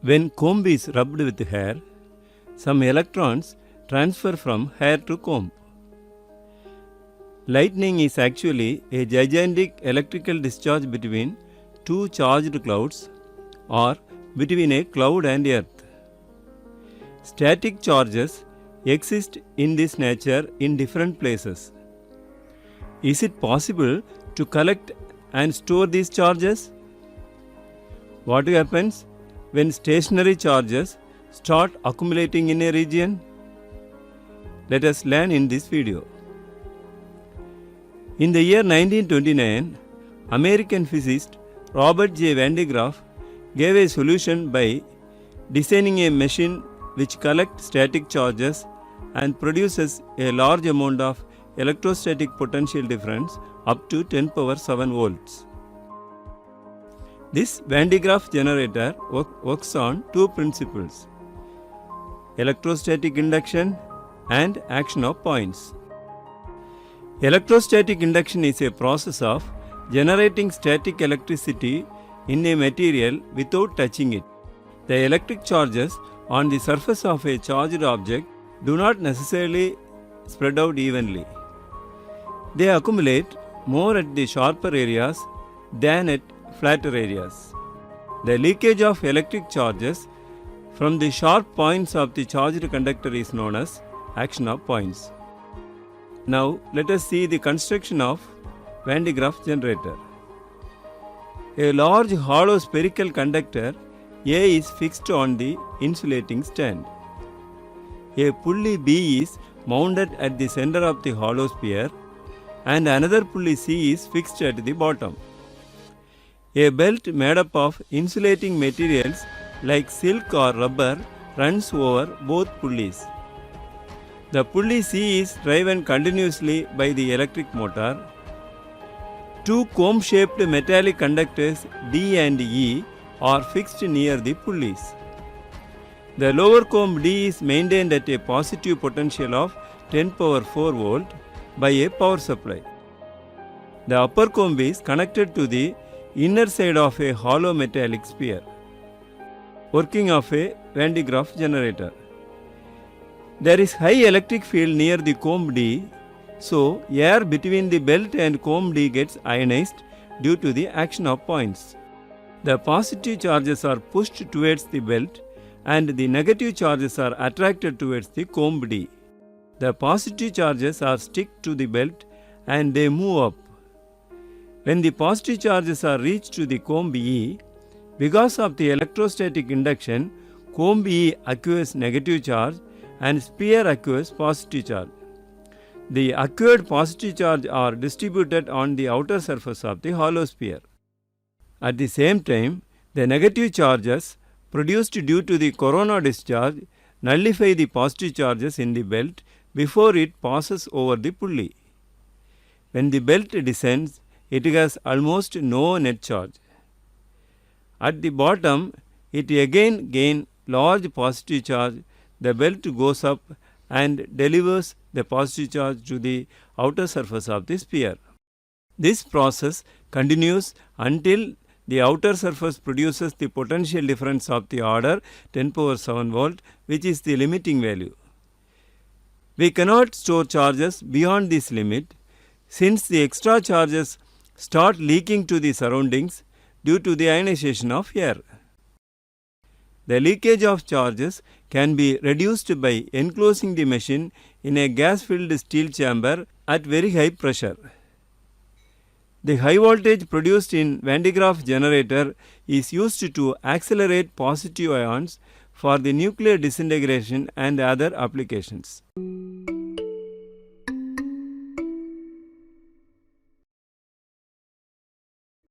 When comb is rubbed with hair, some electrons transfer from hair to comb. Lightning is actually a gigantic electrical discharge between two charged clouds or between a cloud and earth. Static charges exist in this nature in different places. Is it possible to collect and store these charges? What happens when stationary charges start accumulating in a region? Let us learn in this video. In the year 1929, American physicist Robert J. Van de Graaff gave a solution by designing a machine which collects static charges and produces a large amount of electrostatic potential difference up to 10 power 7 volts. This Van de Graaff generator works on two principles: electrostatic induction and action of points. Electrostatic induction is a process of generating static electricity in a material without touching it. The electric charges on the surface of a charged object do not necessarily spread out evenly. They accumulate more at the sharper areas than at flatter areas. The leakage of electric charges from the sharp points of the charged conductor is known as action of points. Now let us see the construction of Van de Graaff generator. A large hollow spherical conductor A is fixed on the insulating stand. A pulley B is mounted at the center of the hollow sphere and another pulley C is fixed at the bottom. A belt made up of insulating materials like silk or rubber runs over both pulleys. The pulley C is driven continuously by the electric motor. Two comb-shaped metallic conductors D and E are fixed near the pulleys. The lower comb D is maintained at a positive potential of 10 power 4 volt by a power supply. The upper comb is connected to the inner side of a hollow metallic sphere. Working of a Van de Graaff generator. There is high electric field near the comb D, so air between the belt and comb D gets ionized due to the action of points. The positive charges are pushed towards the belt and the negative charges are attracted towards the comb D. The positive charges are stick to the belt and they move up. When the positive charges are reached to the comb E, because of the electrostatic induction, comb E acquires negative charge and sphere acquires positive charge. The acquired positive charge are distributed on the outer surface of the hollow sphere. At the same time, the negative charges produced due to the corona discharge nullify the positive charges in the belt before it passes over the pulley. When the belt descends, it has almost no net charge. At the bottom, it again gains large positive charge. The belt goes up and delivers the positive charge to the outer surface of the sphere. This process continues until the outer surface produces the potential difference of the order 10 power 7 volt, which is the limiting value. We cannot store charges beyond this limit since the extra charges start leaking to the surroundings due to the ionization of air. The leakage of charges can be reduced by enclosing the machine in a gas-filled steel chamber at very high pressure. The high voltage produced in Van de Graaff generator is used to accelerate positive ions for the nuclear disintegration and other applications.